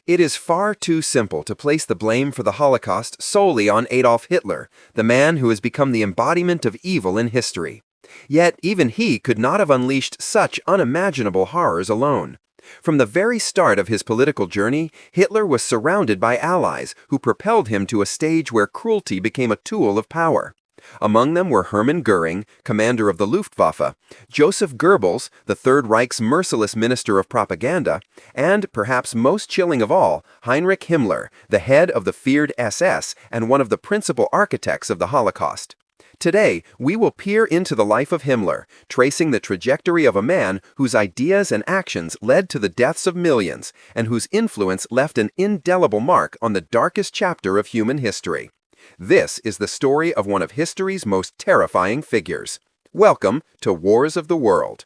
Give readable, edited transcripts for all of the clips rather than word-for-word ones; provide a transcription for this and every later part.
It is far too simple to place the blame for the Holocaust solely on Adolf Hitler, the man who has become the embodiment of evil in history. Yet even he could not have unleashed such unimaginable horrors alone. From the very start of his political journey, Hitler was surrounded by allies who propelled him to a stage where cruelty became a tool of power. Among them were Hermann Göring, commander of the Luftwaffe, Joseph Goebbels, the Third Reich's merciless minister of propaganda, and, perhaps most chilling of all, Heinrich Himmler, the head of the feared SS and one of the principal architects of the Holocaust. Today, we will peer into the life of Himmler, tracing the trajectory of a man whose ideas and actions led to the deaths of millions and whose influence left an indelible mark on the darkest chapter of human history. This is the story of one of history's most terrifying figures. Welcome to Wars of the World.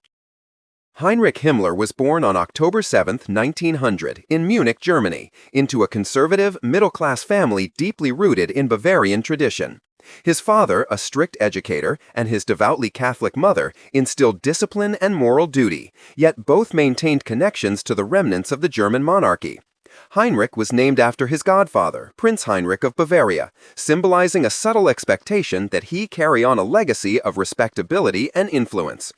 Heinrich Himmler was born on October 7, 1900, in Munich, Germany, into a conservative, middle-class family deeply rooted in Bavarian tradition. His father, a strict educator, and his devoutly Catholic mother instilled discipline and moral duty, yet both maintained connections to the remnants of the German monarchy. Heinrich was named after his godfather, Prince Heinrich of Bavaria, symbolizing a subtle expectation that he carry on a legacy of respectability and influence.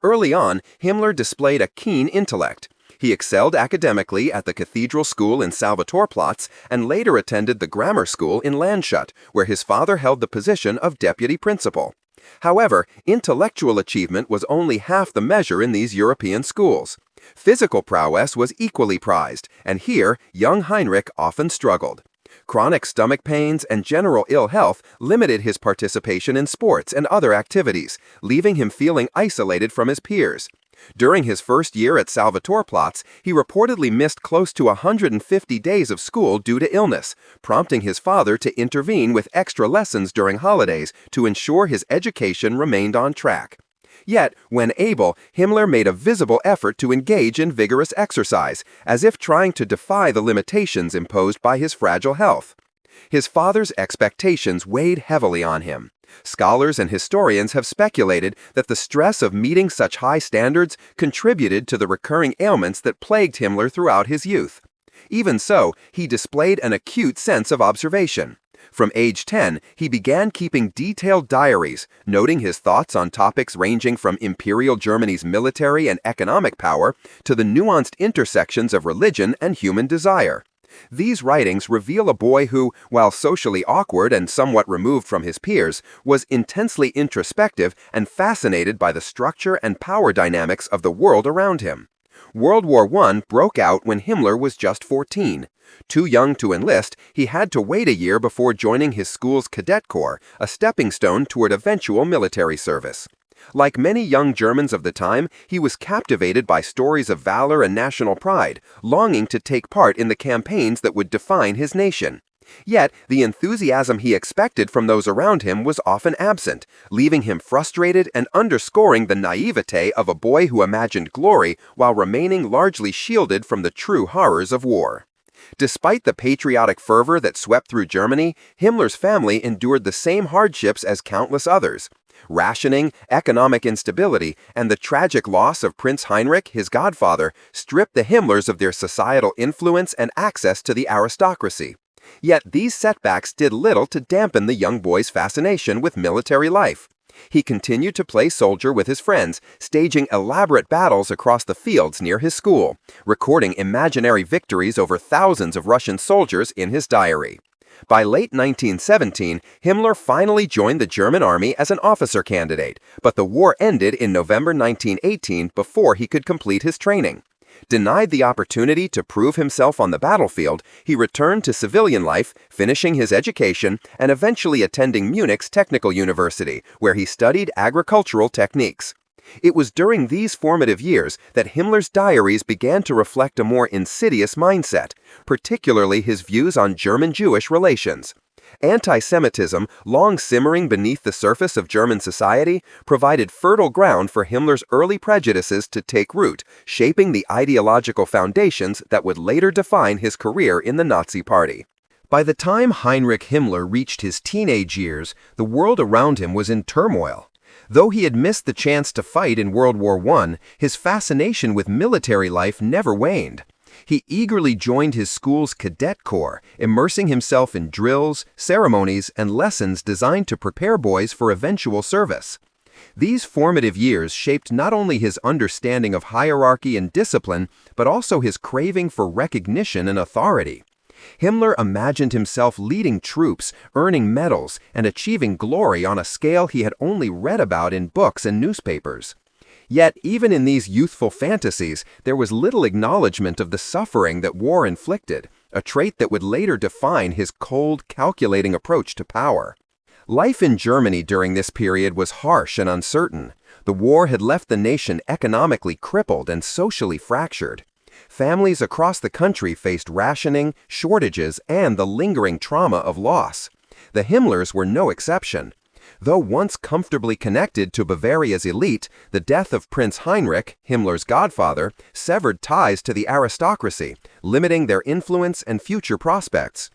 Early on, Himmler displayed a keen intellect. He excelled academically at the cathedral school in Salvatorplatz and later attended the grammar school in Landshut, where his father held the position of deputy principal. However, intellectual achievement was only half the measure in these European schools. Physical prowess was equally prized, and here young Heinrich often struggled. Chronic stomach pains and general ill health limited his participation in sports and other activities, leaving him feeling isolated from his peers. During his first year at Salvatorplatz, he reportedly missed close to 150 days of school due to illness, prompting his father to intervene with extra lessons during holidays to ensure his education remained on track. Yet, when able, Himmler made a visible effort to engage in vigorous exercise, as if trying to defy the limitations imposed by his fragile health. His father's expectations weighed heavily on him. Scholars and historians have speculated that the stress of meeting such high standards contributed to the recurring ailments that plagued Himmler throughout his youth. Even so, he displayed an acute sense of observation. From age 10, he began keeping detailed diaries, noting his thoughts on topics ranging from Imperial Germany's military and economic power to the nuanced intersections of religion and human desire. These writings reveal a boy who, while socially awkward and somewhat removed from his peers, was intensely introspective and fascinated by the structure and power dynamics of the world around him. World War I broke out when Himmler was just 14. Too young to enlist, he had to wait a year before joining his school's cadet corps, a stepping stone toward eventual military service. Like many young Germans of the time, he was captivated by stories of valor and national pride, longing to take part in the campaigns that would define his nation. Yet, the enthusiasm he expected from those around him was often absent, leaving him frustrated and underscoring the naivete of a boy who imagined glory while remaining largely shielded from the true horrors of war. Despite the patriotic fervor that swept through Germany, Himmler's family endured the same hardships as countless others. Rationing, economic instability, and the tragic loss of Prince Heinrich, his godfather, stripped the Himmlers of their societal influence and access to the aristocracy. Yet these setbacks did little to dampen the young boy's fascination with military life. He continued to play soldier with his friends, staging elaborate battles across the fields near his school, recording imaginary victories over thousands of Russian soldiers in his diary. By late 1917, Himmler finally joined the German army as an officer candidate, but the war ended in November 1918 before he could complete his training. Denied the opportunity to prove himself on the battlefield, he returned to civilian life, finishing his education and eventually attending Munich's Technical University, where he studied agricultural techniques. It was during these formative years that Himmler's diaries began to reflect a more insidious mindset, particularly his views on German-Jewish relations. Anti-Semitism, long simmering beneath the surface of German society, provided fertile ground for Himmler's early prejudices to take root, shaping the ideological foundations that would later define his career in the Nazi Party. By the time Heinrich Himmler reached his teenage years, the world around him was in turmoil. Though he had missed the chance to fight in World War I, his fascination with military life never waned. He eagerly joined his school's cadet corps, immersing himself in drills, ceremonies, and lessons designed to prepare boys for eventual service. These formative years shaped not only his understanding of hierarchy and discipline, but also his craving for recognition and authority. Himmler imagined himself leading troops, earning medals, and achieving glory on a scale he had only read about in books and newspapers. Yet, even in these youthful fantasies, there was little acknowledgement of the suffering that war inflicted, a trait that would later define his cold, calculating approach to power. Life in Germany during this period was harsh and uncertain. The war had left the nation economically crippled and socially fractured. Families across the country faced rationing, shortages, and the lingering trauma of loss. The Himmlers were no exception. Though once comfortably connected to Bavaria's elite, the death of Prince Heinrich, Himmler's godfather, severed ties to the aristocracy, limiting their influence and future prospects.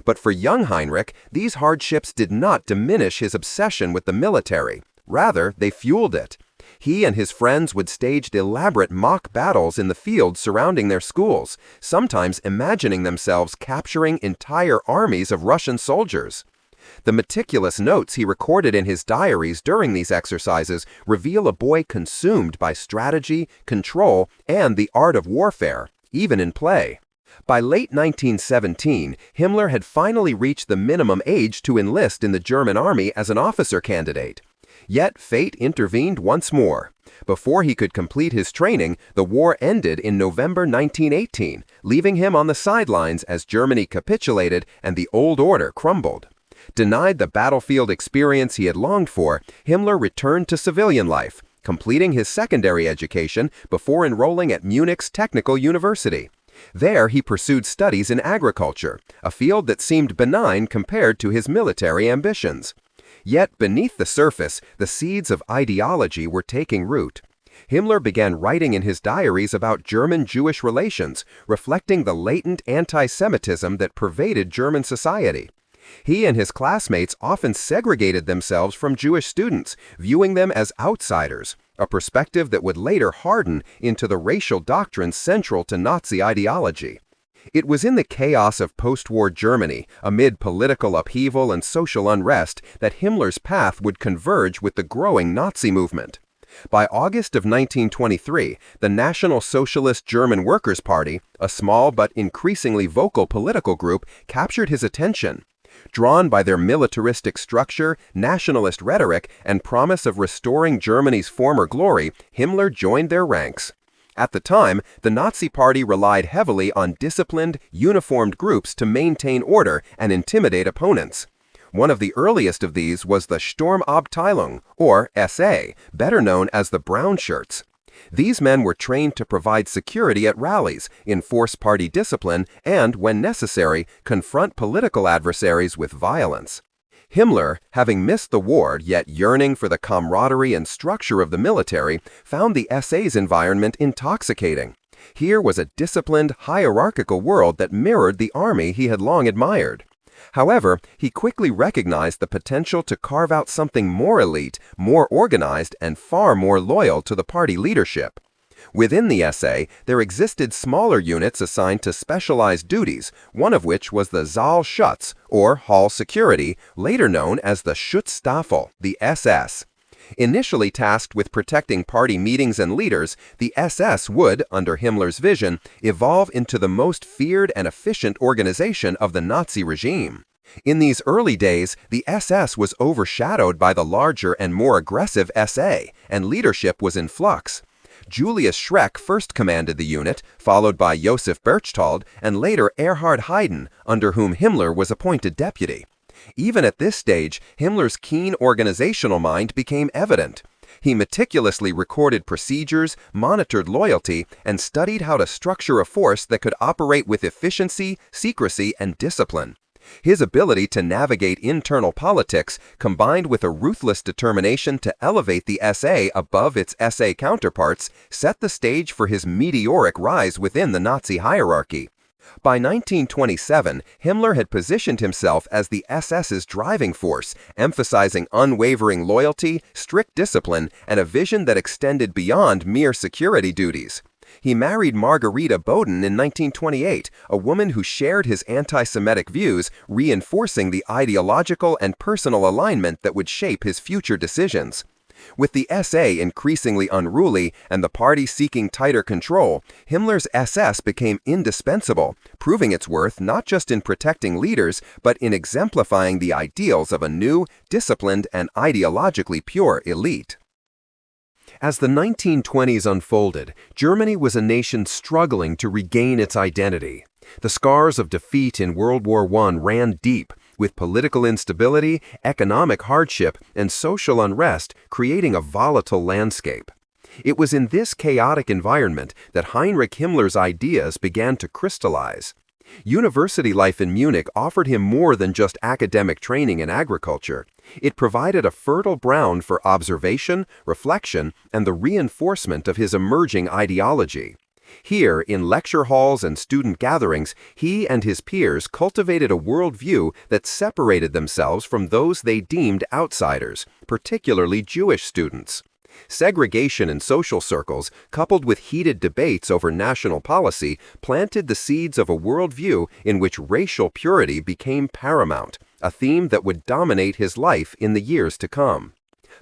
But for young Heinrich, these hardships did not diminish his obsession with the military. Rather, they fueled it. He and his friends would stage elaborate mock battles in the fields surrounding their schools, sometimes imagining themselves capturing entire armies of Russian soldiers. The meticulous notes he recorded in his diaries during these exercises reveal a boy consumed by strategy, control, and the art of warfare, even in play. By late 1917, Himmler had finally reached the minimum age to enlist in the German army as an officer candidate. Yet fate intervened once more. Before he could complete his training, the war ended in November 1918, leaving him on the sidelines as Germany capitulated and the old order crumbled. Denied the battlefield experience he had longed for, Himmler returned to civilian life, completing his secondary education before enrolling at Munich's Technical University. There he pursued studies in agriculture, a field that seemed benign compared to his military ambitions. Yet beneath the surface, the seeds of ideology were taking root. Himmler began writing in his diaries about German-Jewish relations, reflecting the latent anti-Semitism that pervaded German society. He and his classmates often segregated themselves from Jewish students, viewing them as outsiders, a perspective that would later harden into the racial doctrines central to Nazi ideology. It was in the chaos of post-war Germany, amid political upheaval and social unrest, that Himmler's path would converge with the growing Nazi movement. By August of 1923, the National Socialist German Workers' Party, a small but increasingly vocal political group, captured his attention. Drawn by their militaristic structure, nationalist rhetoric, and promise of restoring Germany's former glory, Himmler joined their ranks. At the time, the Nazi Party relied heavily on disciplined, uniformed groups to maintain order and intimidate opponents. One of the earliest of these was the Sturmabteilung, or SA, better known as the Brown Shirts. These men were trained to provide security at rallies, enforce party discipline, and, when necessary, confront political adversaries with violence. Himmler, having missed the war yet yearning for the camaraderie and structure of the military, found the SA's environment intoxicating. Here was a disciplined, hierarchical world that mirrored the army he had long admired. However, he quickly recognized the potential to carve out something more elite, more organized, and far more loyal to the party leadership. Within the SA, there existed smaller units assigned to specialized duties, one of which was the Saalschutz, or Hall Security, later known as the Schutzstaffel, the SS. Initially tasked with protecting party meetings and leaders, the SS would, under Himmler's vision, evolve into the most feared and efficient organization of the Nazi regime. In these early days, the SS was overshadowed by the larger and more aggressive SA, and leadership was in flux. Julius Schreck first commanded the unit, followed by Josef Berchtold, and later Erhard Heiden, under whom Himmler was appointed deputy. Even at this stage, Himmler's keen organizational mind became evident. He meticulously recorded procedures, monitored loyalty, and studied how to structure a force that could operate with efficiency, secrecy, and discipline. His ability to navigate internal politics, combined with a ruthless determination to elevate the SA above its SA counterparts, set the stage for his meteoric rise within the Nazi hierarchy. By 1927, Himmler had positioned himself as the SS's driving force, emphasizing unwavering loyalty, strict discipline, and a vision that extended beyond mere security duties. He married Margareta Boden in 1928, a woman who shared his anti-Semitic views, reinforcing the ideological and personal alignment that would shape his future decisions. With the SA increasingly unruly and the party seeking tighter control, Himmler's SS became indispensable, proving its worth not just in protecting leaders, but in exemplifying the ideals of a new, disciplined, and ideologically pure elite. As the 1920s unfolded, Germany was a nation struggling to regain its identity. The scars of defeat in World War I ran deep, with political instability, economic hardship, and social unrest creating a volatile landscape. It was in this chaotic environment that Heinrich Himmler's ideas began to crystallize. University life in Munich offered him more than just academic training in agriculture. It provided a fertile ground for observation, reflection, and the reinforcement of his emerging ideology. Here, in lecture halls and student gatherings, he and his peers cultivated a worldview that separated themselves from those they deemed outsiders, particularly Jewish students. Segregation in social circles, coupled with heated debates over national policy, planted the seeds of a worldview in which racial purity became paramount, a theme that would dominate his life in the years to come.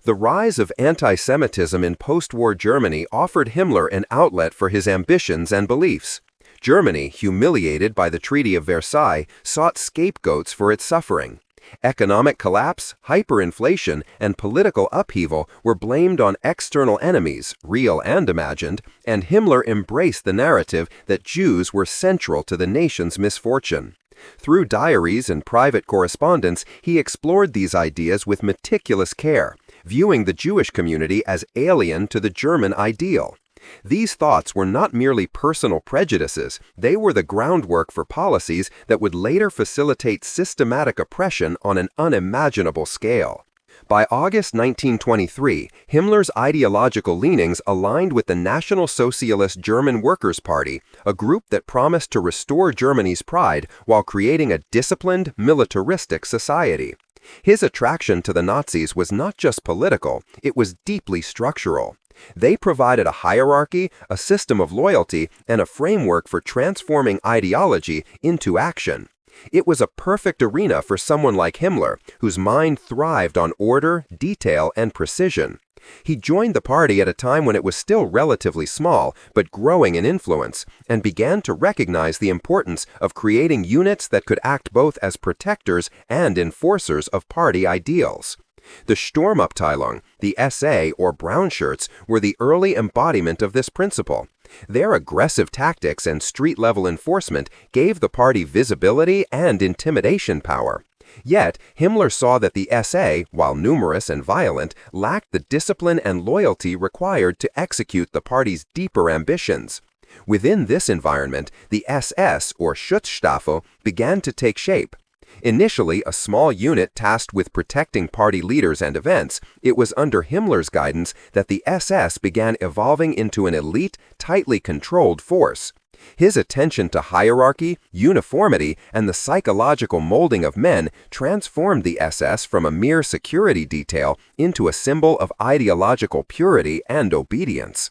The rise of anti-Semitism in post-war Germany offered Himmler an outlet for his ambitions and beliefs. Germany, humiliated by the Treaty of Versailles, sought scapegoats for its suffering. Economic collapse, hyperinflation, and political upheaval were blamed on external enemies, real and imagined, and Himmler embraced the narrative that Jews were central to the nation's misfortune. Through diaries and private correspondence, he explored these ideas with meticulous care, viewing the Jewish community as alien to the German ideal. These thoughts were not merely personal prejudices, they were the groundwork for policies that would later facilitate systematic oppression on an unimaginable scale. By August 1923, Himmler's ideological leanings aligned with the National Socialist German Workers' Party, a group that promised to restore Germany's pride while creating a disciplined, militaristic society. His attraction to the Nazis was not just political, it was deeply structural. They provided a hierarchy, a system of loyalty, and a framework for transforming ideology into action. It was a perfect arena for someone like Himmler, whose mind thrived on order, detail, and precision. He joined the party at a time when it was still relatively small, but growing in influence, and began to recognize the importance of creating units that could act both as protectors and enforcers of party ideals. The Sturmabteilung, the SA or brown shirts, were the early embodiment of this principle. Their aggressive tactics and street-level enforcement gave the party visibility and intimidation power. Yet, Himmler saw that the SA, while numerous and violent, lacked the discipline and loyalty required to execute the party's deeper ambitions. Within this environment, the SS, or Schutzstaffel, began to take shape. Initially a small unit tasked with protecting party leaders and events, it was under Himmler's guidance that the SS began evolving into an elite, tightly controlled force. His attention to hierarchy, uniformity, and the psychological molding of men transformed the SS from a mere security detail into a symbol of ideological purity and obedience.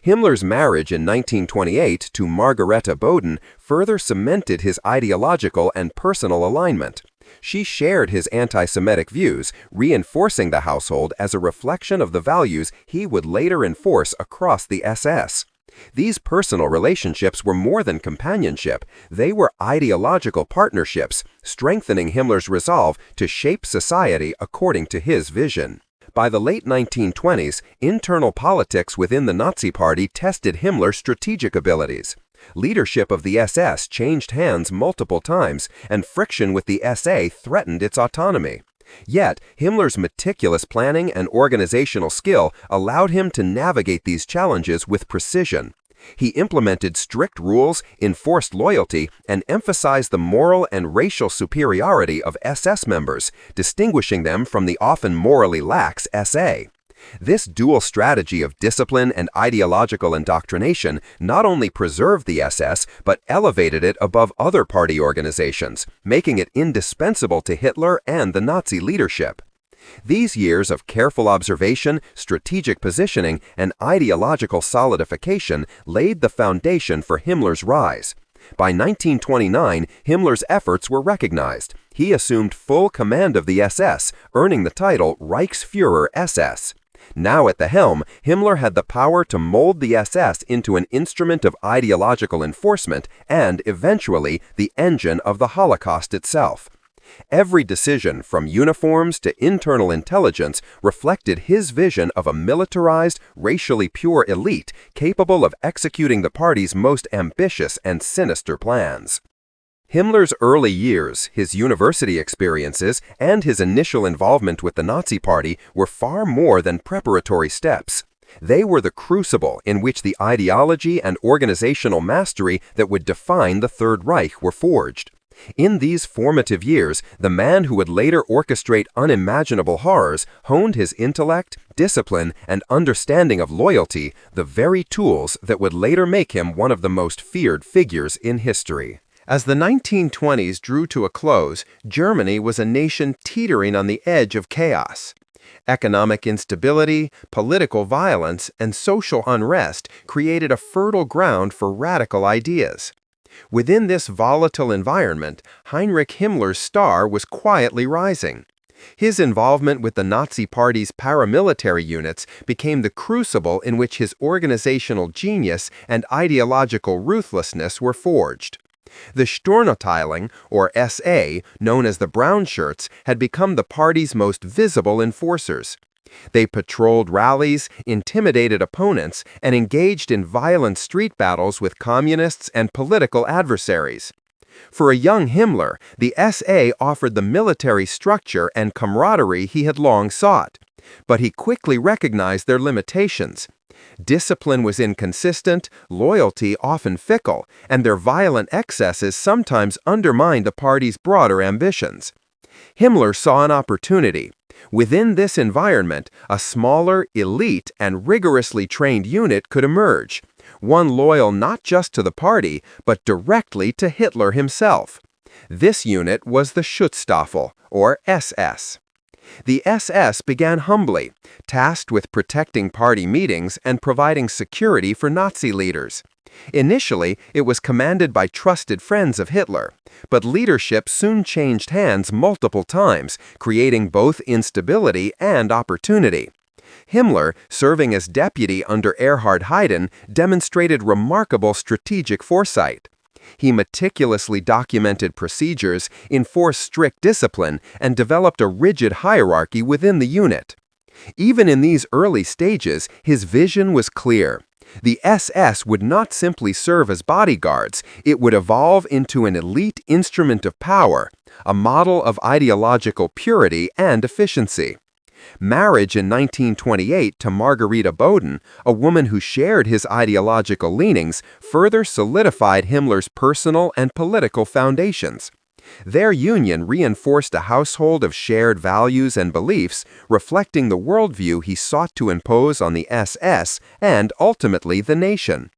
Himmler's marriage in 1928 to Margareta Boden further cemented his ideological and personal alignment. She shared his anti-Semitic views, reinforcing the household as a reflection of the values he would later enforce across the SS. These personal relationships were more than companionship, they were ideological partnerships, strengthening Himmler's resolve to shape society according to his vision. By the late 1920s, internal politics within the Nazi Party tested Himmler's strategic abilities. Leadership of the SS changed hands multiple times, and friction with the SA threatened its autonomy. Yet, Himmler's meticulous planning and organizational skill allowed him to navigate these challenges with precision. He implemented strict rules, enforced loyalty, and emphasized the moral and racial superiority of SS members, distinguishing them from the often morally lax SA. This dual strategy of discipline and ideological indoctrination not only preserved the SS, but elevated it above other party organizations, making it indispensable to Hitler and the Nazi leadership. These years of careful observation, strategic positioning, and ideological solidification laid the foundation for Himmler's rise. By 1929, Himmler's efforts were recognized. He assumed full command of the SS, earning the title Reichsführer SS. Now at the helm, Himmler had the power to mold the SS into an instrument of ideological enforcement and, eventually, the engine of the Holocaust itself. Every decision, from uniforms to internal intelligence, reflected his vision of a militarized, racially pure elite capable of executing the party's most ambitious and sinister plans. Himmler's early years, his university experiences, and his initial involvement with the Nazi Party were far more than preparatory steps. They were the crucible in which the ideology and organizational mastery that would define the Third Reich were forged. In these formative years, the man who would later orchestrate unimaginable horrors honed his intellect, discipline, and understanding of loyalty, the very tools that would later make him one of the most feared figures in history. As the 1920s drew to a close, Germany was a nation teetering on the edge of chaos. Economic instability, political violence, and social unrest created a fertile ground for radical ideas. Within this volatile environment, Heinrich Himmler's star was quietly rising. His involvement with the Nazi Party's paramilitary units became the crucible in which his organizational genius and ideological ruthlessness were forged. The Sturmabteilung, or SA, known as the Brown Shirts, had become the party's most visible enforcers. They patrolled rallies, intimidated opponents, and engaged in violent street battles with communists and political adversaries. For a young Himmler, the SA offered the military structure and camaraderie he had long sought. But he quickly recognized their limitations. Discipline was inconsistent, loyalty often fickle, and their violent excesses sometimes undermined the party's broader ambitions. Himmler saw an opportunity. Within this environment, a smaller, elite, and rigorously trained unit could emerge, one loyal not just to the party, but directly to Hitler himself. This unit was the Schutzstaffel, or SS. The SS began humbly, tasked with protecting party meetings and providing security for Nazi leaders. Initially, it was commanded by trusted friends of Hitler, but leadership soon changed hands multiple times, creating both instability and opportunity. Himmler, serving as deputy under Erhard Heiden, demonstrated remarkable strategic foresight. He meticulously documented procedures, enforced strict discipline, and developed a rigid hierarchy within the unit. Even in these early stages, his vision was clear. The SS would not simply serve as bodyguards, it would evolve into an elite instrument of power, a model of ideological purity and efficiency. Marriage in 1928 to Margarita Boden, a woman who shared his ideological leanings, further solidified Himmler's personal and political foundations. Their union reinforced a household of shared values and beliefs, reflecting the worldview he sought to impose on the SS and, ultimately, the nation.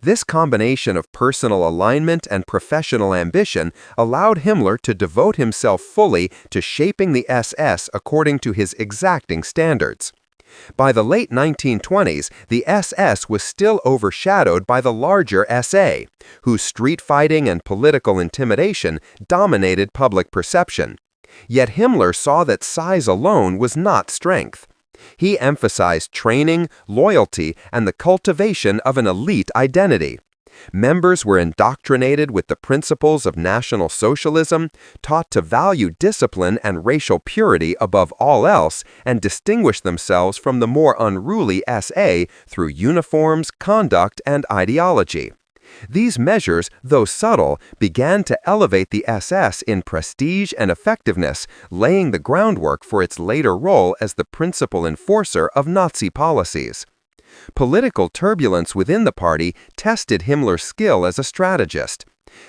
This combination of personal alignment and professional ambition allowed Himmler to devote himself fully to shaping the SS according to his exacting standards. By the late 1920s, the SS was still overshadowed by the larger SA, whose street fighting and political intimidation dominated public perception. Yet Himmler saw that size alone was not strength. He emphasized training, loyalty, and the cultivation of an elite identity. Members were indoctrinated with the principles of National Socialism, taught to value discipline and racial purity above all else, and distinguish themselves from the more unruly SA through uniforms, conduct, and ideology. These measures, though subtle, began to elevate the SS in prestige and effectiveness, laying the groundwork for its later role as the principal enforcer of Nazi policies. Political turbulence within the party tested Himmler's skill as a strategist.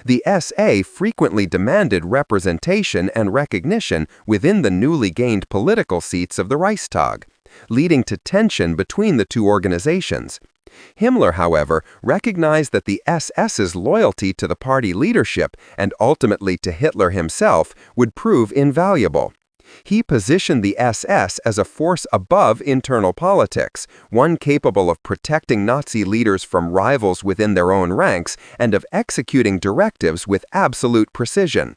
The SA frequently demanded representation and recognition within the newly gained political seats of the Reichstag, leading to tension between the two organizations. Himmler, however, recognized that the SS's loyalty to the party leadership and ultimately to Hitler himself would prove invaluable. He positioned the SS as a force above internal politics, one capable of protecting Nazi leaders from rivals within their own ranks and of executing directives with absolute precision.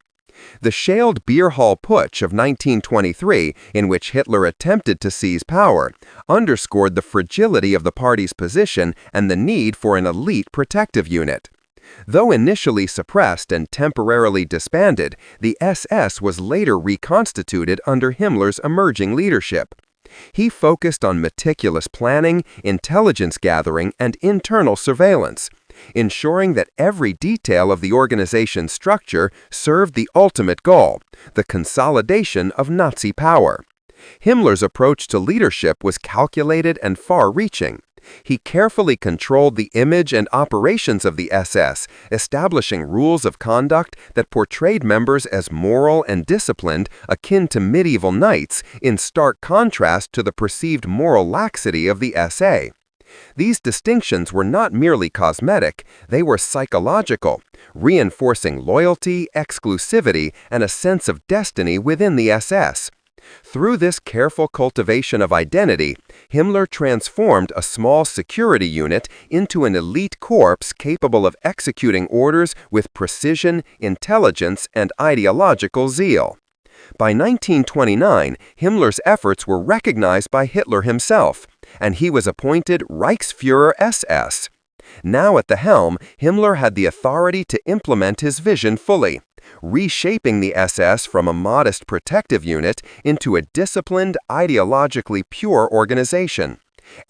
The Scheldt Beer Hall Putsch of 1923, in which Hitler attempted to seize power, underscored the fragility of the party's position and the need for an elite protective unit. Though initially suppressed and temporarily disbanded, the SS was later reconstituted under Himmler's emerging leadership. He focused on meticulous planning, intelligence gathering, and internal surveillance, ensuring that every detail of the organization's structure served the ultimate goal, the consolidation of Nazi power. Himmler's approach to leadership was calculated and far-reaching. He carefully controlled the image and operations of the SS, establishing rules of conduct that portrayed members as moral and disciplined, akin to medieval knights, in stark contrast to the perceived moral laxity of the SA. These distinctions were not merely cosmetic, they were psychological, reinforcing loyalty, exclusivity, and a sense of destiny within the SS. Through this careful cultivation of identity, Himmler transformed a small security unit into an elite corps capable of executing orders with precision, intelligence, and ideological zeal. By 1929, Himmler's efforts were recognized by Hitler himself, and he was appointed Reichsführer SS. Now at the helm, Himmler had the authority to implement his vision fully, reshaping the SS from a modest protective unit into a disciplined, ideologically pure organization.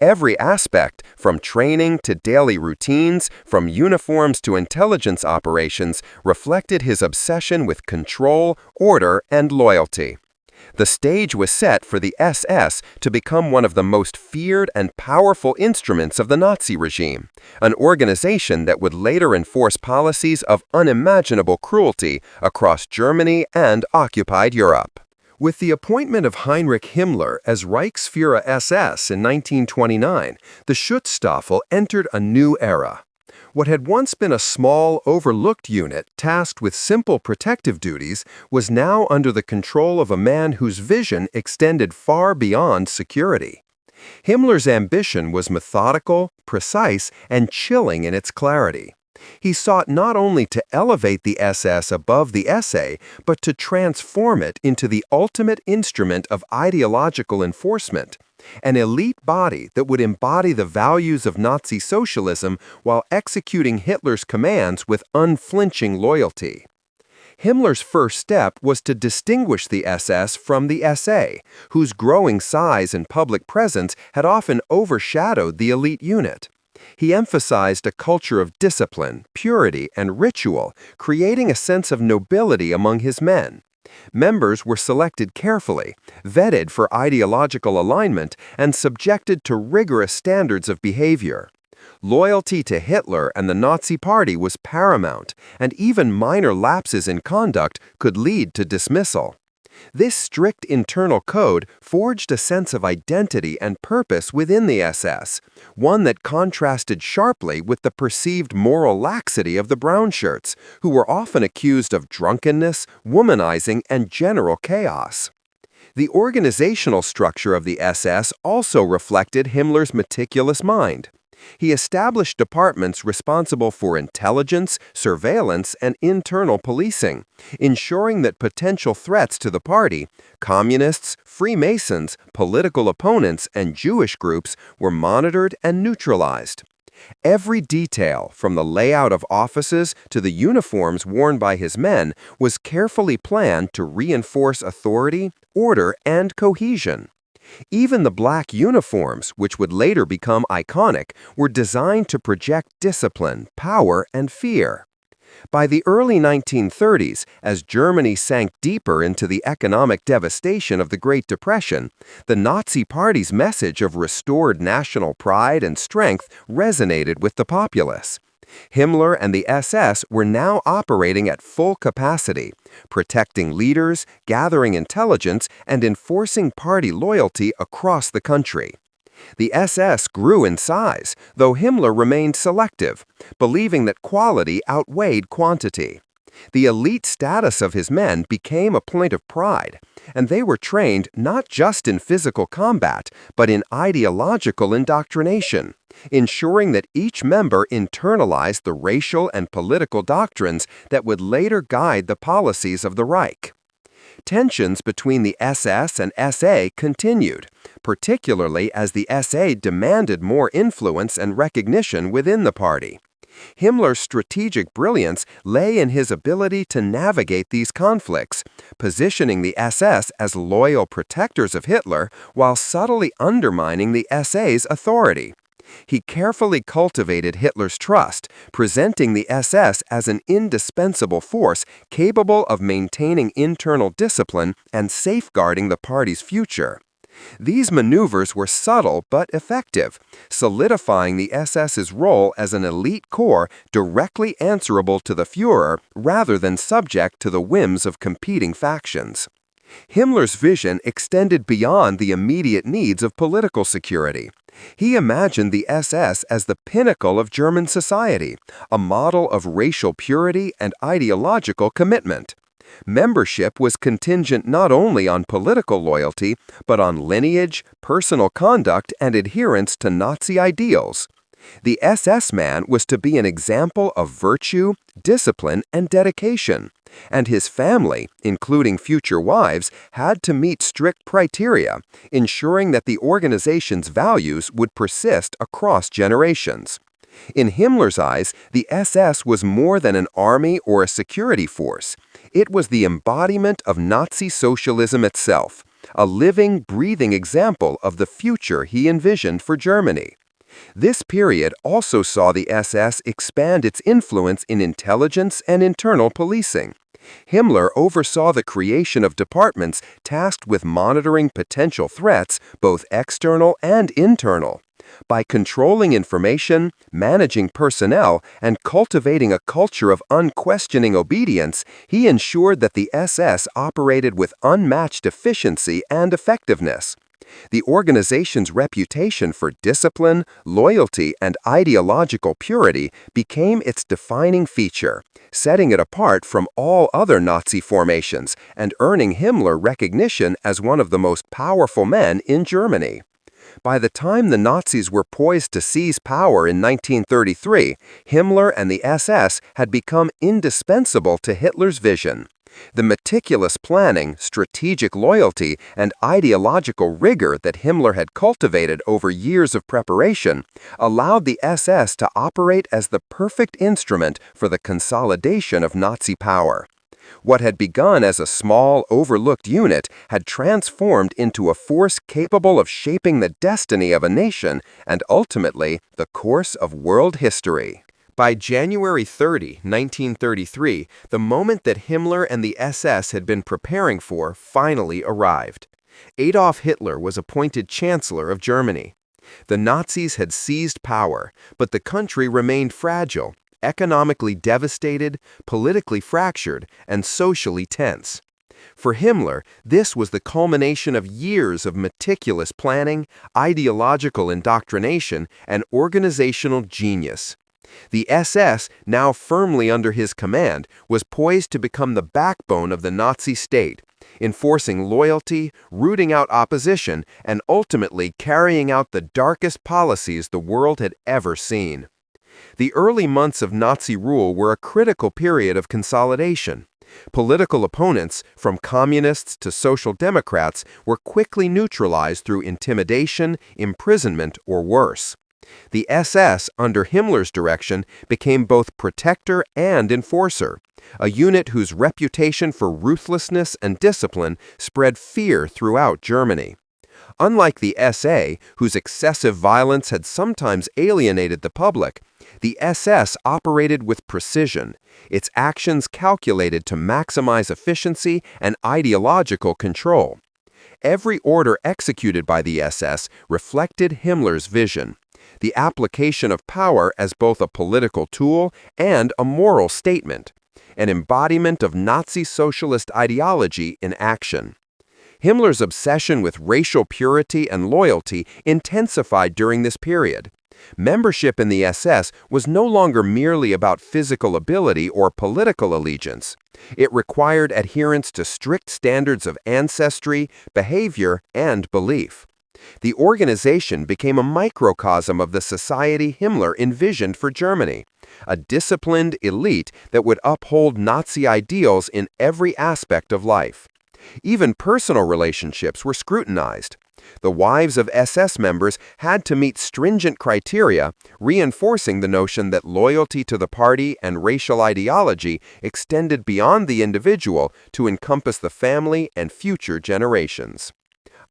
Every aspect, from training to daily routines, from uniforms to intelligence operations, reflected his obsession with control, order, and loyalty. The stage was set for the SS to become one of the most feared and powerful instruments of the Nazi regime, an organization that would later enforce policies of unimaginable cruelty across Germany and occupied Europe. With the appointment of Heinrich Himmler as Reichsführer SS in 1929, the Schutzstaffel entered a new era. What had once been a small, overlooked unit tasked with simple protective duties was now under the control of a man whose vision extended far beyond security. Himmler's ambition was methodical, precise, and chilling in its clarity. He sought not only to elevate the SS above the SA, but to transform it into the ultimate instrument of ideological enforcement, an elite body that would embody the values of Nazi socialism while executing Hitler's commands with unflinching loyalty. Himmler's first step was to distinguish the SS from the SA, whose growing size and public presence had often overshadowed the elite unit. He emphasized a culture of discipline, purity, and ritual, creating a sense of nobility among his men. Members were selected carefully, vetted for ideological alignment, and subjected to rigorous standards of behavior. Loyalty to Hitler and the Nazi Party was paramount, and even minor lapses in conduct could lead to dismissal. This strict internal code forged a sense of identity and purpose within the SS, one that contrasted sharply with the perceived moral laxity of the brownshirts, who were often accused of drunkenness, womanizing, and general chaos. The organizational structure of the SS also reflected Himmler's meticulous mind. He established departments responsible for intelligence, surveillance, and internal policing, ensuring that potential threats to the party, communists, Freemasons, political opponents, and Jewish groups were monitored and neutralized. Every detail, from the layout of offices to the uniforms worn by his men, was carefully planned to reinforce authority, order, and cohesion. Even the black uniforms, which would later become iconic, were designed to project discipline, power, and fear. By the early 1930s, as Germany sank deeper into the economic devastation of the Great Depression, the Nazi Party's message of restored national pride and strength resonated with the populace. Himmler and the SS were now operating at full capacity, protecting leaders, gathering intelligence, and enforcing party loyalty across the country. The SS grew in size, though Himmler remained selective, believing that quality outweighed quantity. The elite status of his men became a point of pride, and they were trained not just in physical combat, but in ideological indoctrination, ensuring that each member internalized the racial and political doctrines that would later guide the policies of the Reich. Tensions between the SS and SA continued, particularly as the SA demanded more influence and recognition within the party. Himmler's strategic brilliance lay in his ability to navigate these conflicts, positioning the SS as loyal protectors of Hitler while subtly undermining the SA's authority. He carefully cultivated Hitler's trust, presenting the SS as an indispensable force capable of maintaining internal discipline and safeguarding the party's future. These maneuvers were subtle but effective, solidifying the SS's role as an elite corps directly answerable to the Führer rather than subject to the whims of competing factions. Himmler's vision extended beyond the immediate needs of political security. He imagined the SS as the pinnacle of German society, a model of racial purity and ideological commitment. Membership was contingent not only on political loyalty, but on lineage, personal conduct, and adherence to Nazi ideals. The SS man was to be an example of virtue, discipline, and dedication, and his family, including future wives, had to meet strict criteria, ensuring that the organization's values would persist across generations. In Himmler's eyes, the SS was more than an army or a security force. It was the embodiment of Nazi socialism itself, a living, breathing example of the future he envisioned for Germany. This period also saw the SS expand its influence in intelligence and internal policing. Himmler oversaw the creation of departments tasked with monitoring potential threats, both external and internal. By controlling information, managing personnel, and cultivating a culture of unquestioning obedience, he ensured that the SS operated with unmatched efficiency and effectiveness. The organization's reputation for discipline, loyalty, and ideological purity became its defining feature, setting it apart from all other Nazi formations and earning Himmler recognition as one of the most powerful men in Germany. By the time the Nazis were poised to seize power in 1933, Himmler and the SS had become indispensable to Hitler's vision. The meticulous planning, strategic loyalty, and ideological rigor that Himmler had cultivated over years of preparation allowed the SS to operate as the perfect instrument for the consolidation of Nazi power. What had begun as a small, overlooked unit had transformed into a force capable of shaping the destiny of a nation and ultimately the course of world history. By January 30, 1933, the moment that Himmler and the SS had been preparing for finally arrived. Adolf Hitler was appointed Chancellor of Germany. The Nazis had seized power, but the country remained fragile, economically devastated, politically fractured, and socially tense. For Himmler, this was the culmination of years of meticulous planning, ideological indoctrination, and organizational genius. The SS, now firmly under his command, was poised to become the backbone of the Nazi state, enforcing loyalty, rooting out opposition, and ultimately carrying out the darkest policies the world had ever seen. The early months of Nazi rule were a critical period of consolidation. Political opponents, from communists to social democrats, were quickly neutralized through intimidation, imprisonment, or worse. The SS, under Himmler's direction, became both protector and enforcer, a unit whose reputation for ruthlessness and discipline spread fear throughout Germany. Unlike the SA, whose excessive violence had sometimes alienated the public, the SS operated with precision, its actions calculated to maximize efficiency and ideological control. Every order executed by the SS reflected Himmler's vision, the application of power as both a political tool and a moral statement, an embodiment of Nazi socialist ideology in action. Himmler's obsession with racial purity and loyalty intensified during this period. Membership in the SS was no longer merely about physical ability or political allegiance. It required adherence to strict standards of ancestry, behavior, and belief. The organization became a microcosm of the society Himmler envisioned for Germany, a disciplined elite that would uphold Nazi ideals in every aspect of life. Even personal relationships were scrutinized. The wives of SS members had to meet stringent criteria, reinforcing the notion that loyalty to the party and racial ideology extended beyond the individual to encompass the family and future generations.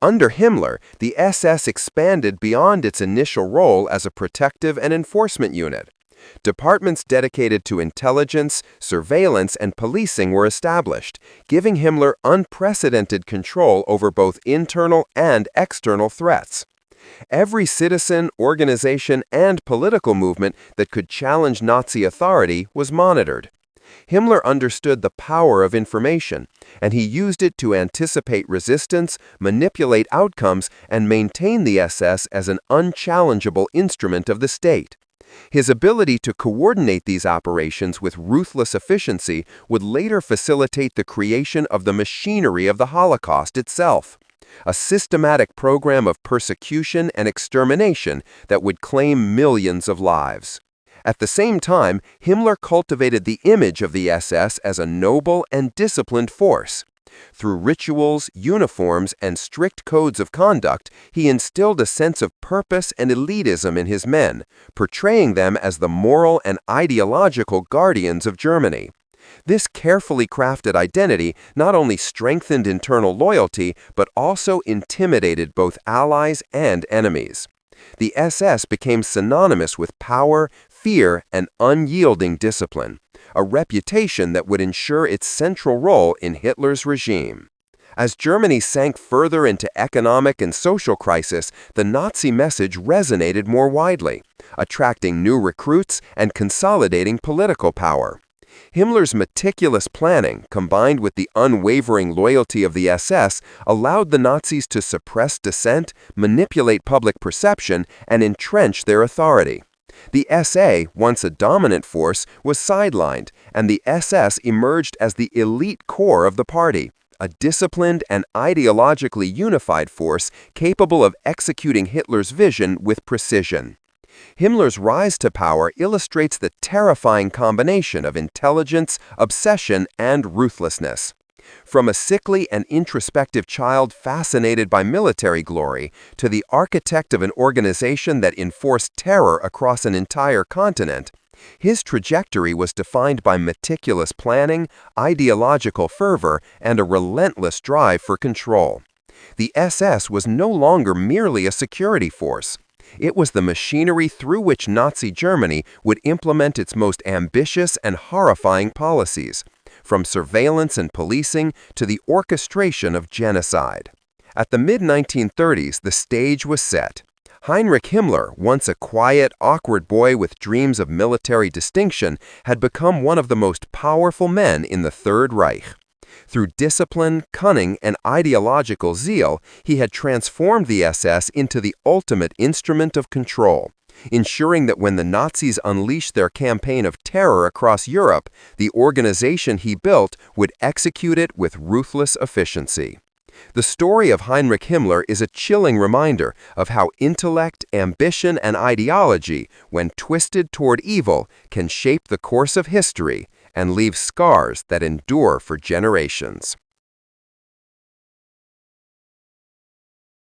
Under Himmler, the SS expanded beyond its initial role as a protective and enforcement unit. Departments dedicated to intelligence, surveillance, and policing were established, giving Himmler unprecedented control over both internal and external threats. Every citizen, organization, and political movement that could challenge Nazi authority was monitored. Himmler understood the power of information, and he used it to anticipate resistance, manipulate outcomes, and maintain the SS as an unchallengeable instrument of the state. His ability to coordinate these operations with ruthless efficiency would later facilitate the creation of the machinery of the Holocaust itself, a systematic program of persecution and extermination that would claim millions of lives. At the same time, Himmler cultivated the image of the SS as a noble and disciplined force. Through rituals, uniforms, and strict codes of conduct, he instilled a sense of purpose and elitism in his men, portraying them as the moral and ideological guardians of Germany. This carefully crafted identity not only strengthened internal loyalty, but also intimidated both allies and enemies. The SS became synonymous with power, fear, and unyielding discipline, a reputation that would ensure its central role in Hitler's regime. As Germany sank further into economic and social crisis, the Nazi message resonated more widely, attracting new recruits and consolidating political power. Himmler's meticulous planning, combined with the unwavering loyalty of the SS, allowed the Nazis to suppress dissent, manipulate public perception, and entrench their authority. The SA, once a dominant force, was sidelined, and the SS emerged as the elite core of the party, a disciplined and ideologically unified force capable of executing Hitler's vision with precision. Himmler's rise to power illustrates the terrifying combination of intelligence, obsession, and ruthlessness. From a sickly and introspective child fascinated by military glory to the architect of an organization that enforced terror across an entire continent, his trajectory was defined by meticulous planning, ideological fervor, and a relentless drive for control. The SS was no longer merely a security force. It was the machinery through which Nazi Germany would implement its most ambitious and horrifying policies, from surveillance and policing to the orchestration of genocide. At the mid-1930s, the stage was set. Heinrich Himmler, once a quiet, awkward boy with dreams of military distinction, had become one of the most powerful men in the Third Reich. Through discipline, cunning, and ideological zeal, he had transformed the SS into the ultimate instrument of control, ensuring that when the Nazis unleashed their campaign of terror across Europe, the organization he built would execute it with ruthless efficiency. The story of Heinrich Himmler is a chilling reminder of how intellect, ambition, and ideology, when twisted toward evil, can shape the course of history and leave scars that endure for generations.